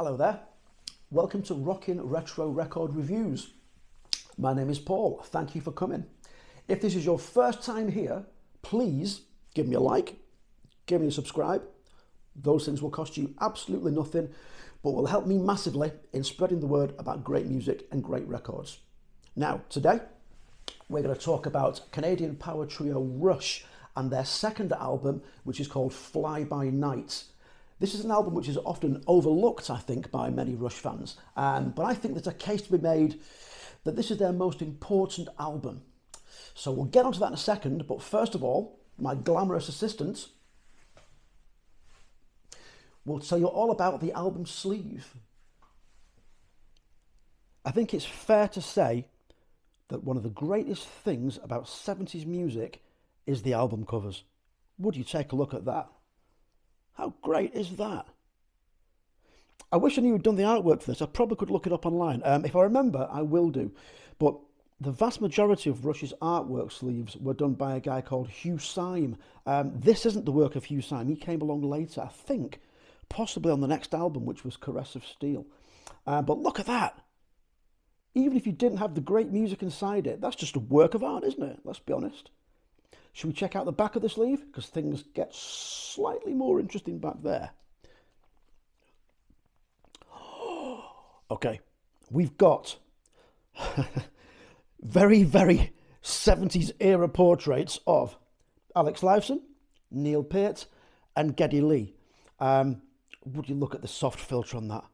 Hello there, welcome to Rockin' Retro Record Reviews. My name is Paul, thank you for coming. If this is your first time here, please give me a like, give me a subscribe. Those things will cost you absolutely nothing, but will help me massively in spreading the word about great music and great records. Now, today, we're going to talk about Canadian power trio Rush and their second album, which is called Fly By Night. This is an album which is often overlooked, I think, by many Rush fans, but I think there's a case to be made that this is their most important album. So we'll get onto that in a second, but first of all, my glamorous assistant will tell you all about the album sleeve. I think it's fair to say that one of the greatest things about 70s music is the album covers. Would you take a look at that? How great is that? I wish I knew who'd done the artwork for this. I probably could look it up online. If I remember, I will do. But the vast majority of Rush's artwork sleeves were done by a guy called Hugh Syme. This isn't the work of Hugh Syme. He came along later, I think, possibly on the next album, which was Caress of Steel. But look at that. Even if you didn't have the great music inside it, that's just a work of art, isn't it? Let's be honest. Should we check out the back of the sleeve? Because things get slightly more interesting back there. Okay, we've got very, very 70s era portraits of Alex Lifeson, Neil Peart and Geddy Lee. Would you look at the soft filter on that?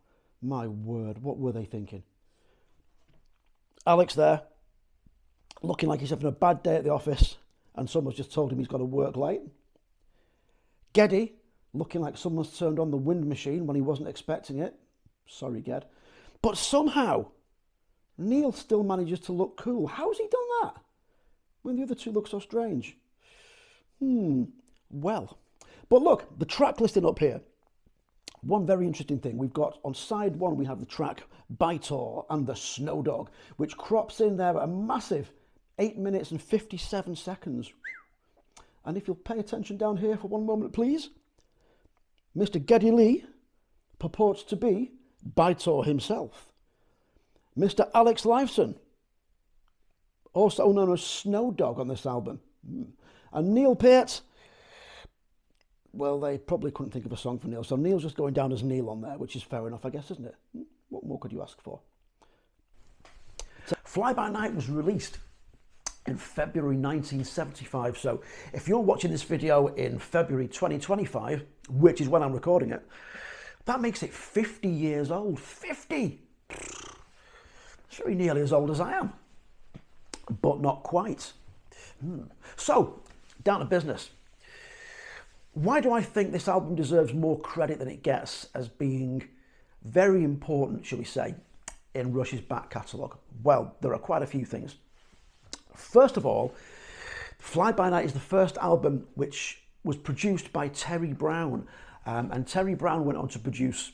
My word, what were they thinking? Alex there, looking like he's having a bad day at the office and someone's just told him he's got to work late. Geddy, looking like someone's turned on the wind machine when he wasn't expecting it. Sorry, Ged. But somehow, Neil still manages to look cool. How's he done that when the other two look so strange? Well. But look, the track listing up here. One very interesting thing, we've got on side one, we have the track Baitor and the Snow Dog, which crops in there at a massive 8 minutes and 57 seconds. And if you'll pay attention down here for one moment, please. Mr. Geddy Lee purports to be Baitor himself. Mr. Alex Lifeson, also known as Snow Dog on this album. And Neil Peart, well, they probably couldn't think of a song for Neil, so Neil's just going down as Neil on there, which is fair enough, I guess, isn't it? What more could you ask for? So, Fly By Night was released in February 1975, so if you're watching this video in February 2025, which is when I'm recording it, that makes it 50 years old. 50! It's very nearly as old as I am, but not quite. So, down to business. Why do I think this album deserves more credit than it gets as being very important, shall we say, in Rush's back catalogue? Well, there are quite a few things. First of all, Fly By Night is the first album which was produced by Terry Brown. And Terry Brown went on to produce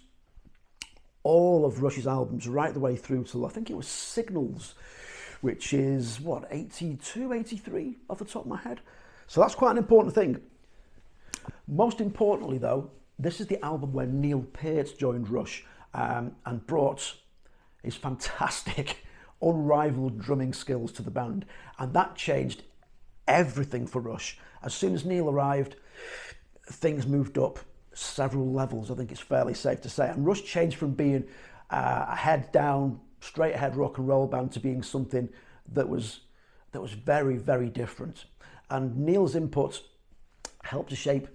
all of Rush's albums right the way through till I think it was Signals, which is, what, 82, 83 off the top of my head? So that's quite an important thing. Most importantly, though, this is the album where Neil Peart joined Rush and brought his fantastic, unrivaled drumming skills to the band. And that changed everything for Rush. As soon as Neil arrived, things moved up several levels, I think it's fairly safe to say. And Rush changed from being a head down, straight ahead rock and roll band to being something that was very, very different. And Neil's input helped to shape,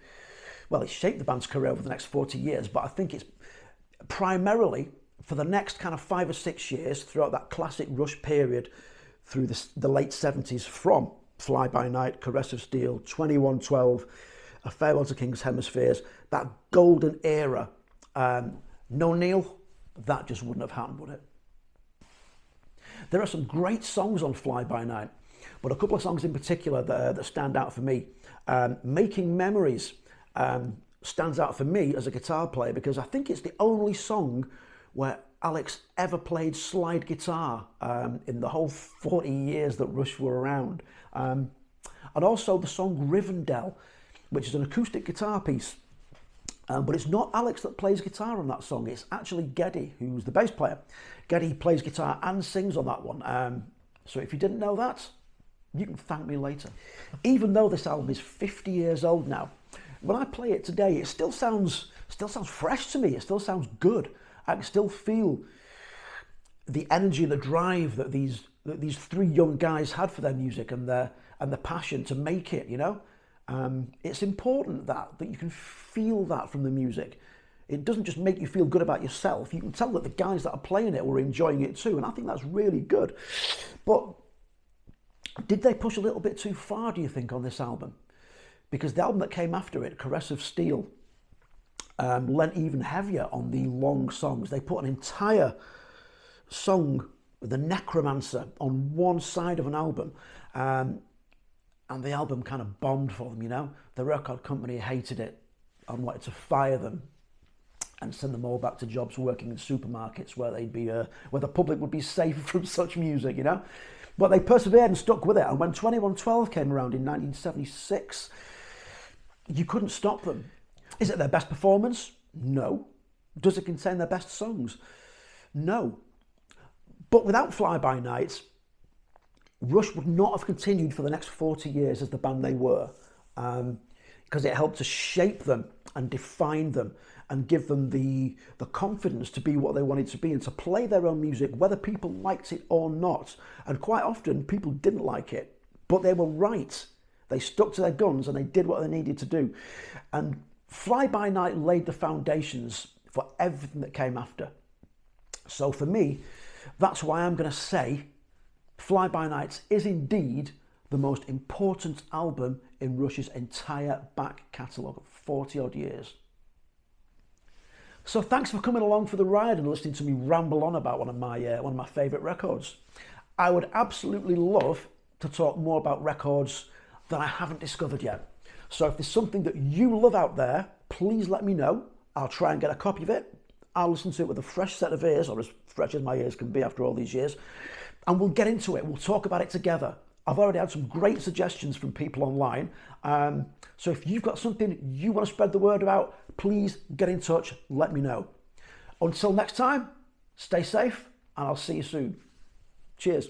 well, it shaped the band's career over the next 40 years, but I think it's primarily for the next kind of 5 or 6 years throughout that classic Rush period through the late 70s from Fly By Night, Caress of Steel, 2112, A Farewell to King's Hemispheres, that golden era. No Neil, that just wouldn't have happened, would it? There are some great songs on Fly By Night, but a couple of songs in particular that stand out for me. Making Memories stands out for me as a guitar player because I think it's the only song where Alex ever played slide guitar in the whole 40 years that Rush were around. And also the song Rivendell, which is an acoustic guitar piece But it's not Alex that plays guitar on that song. It's actually Geddy, who's the bass player. Geddy plays guitar and sings on that one. So if you didn't know that, you can thank me later. Even though this album is 50 years old now, when I play it today, it still sounds fresh to me. It still sounds good. I can still feel the energy and the drive that these three young guys had for their music and the passion to make it. You know, it's important that you can feel that from the music. It doesn't just make you feel good about yourself. You can tell that the guys that are playing it were enjoying it too, and I think that's really good. But did they push a little bit too far, do you think, on this album? Because the album that came after it, Caress of Steel, lent even heavier on the long songs. They put an entire song, The Necromancer, on one side of an album, and the album kind of bombed for them, you know. The record company hated it and wanted to fire them and send them all back to jobs working in supermarkets where they'd be where the public would be safe from such music, you know. But they persevered and stuck with it, and when 2112 came around in 1976, you couldn't stop them. Is it their best performance? No. Does it contain their best songs? No. But without Fly By Night, Rush would not have continued for the next 40 years as the band they were, because it helped to shape them and define them and give them the confidence to be what they wanted to be and to play their own music, whether people liked it or not. And quite often, people didn't like it, but they were right. They stuck to their guns and they did what they needed to do. And Fly By Night laid the foundations for everything that came after. So for me, that's why I'm going to say Fly By Night is indeed the most important album in Rush's entire back catalogue of 40 odd years. So thanks for coming along for the ride and listening to me ramble on about one of my favourite records. I would absolutely love to talk more about records that I haven't discovered yet. So if there's something that you love out there, please let me know. I'll try and get a copy of it. I'll listen to it with a fresh set of ears, or as fresh as my ears can be after all these years, and we'll get into it. We'll talk about it together. I've already had some great suggestions from people online. So if you've got something you want to spread the word about, please get in touch, let me know. Until next time, stay safe, and I'll see you soon. Cheers.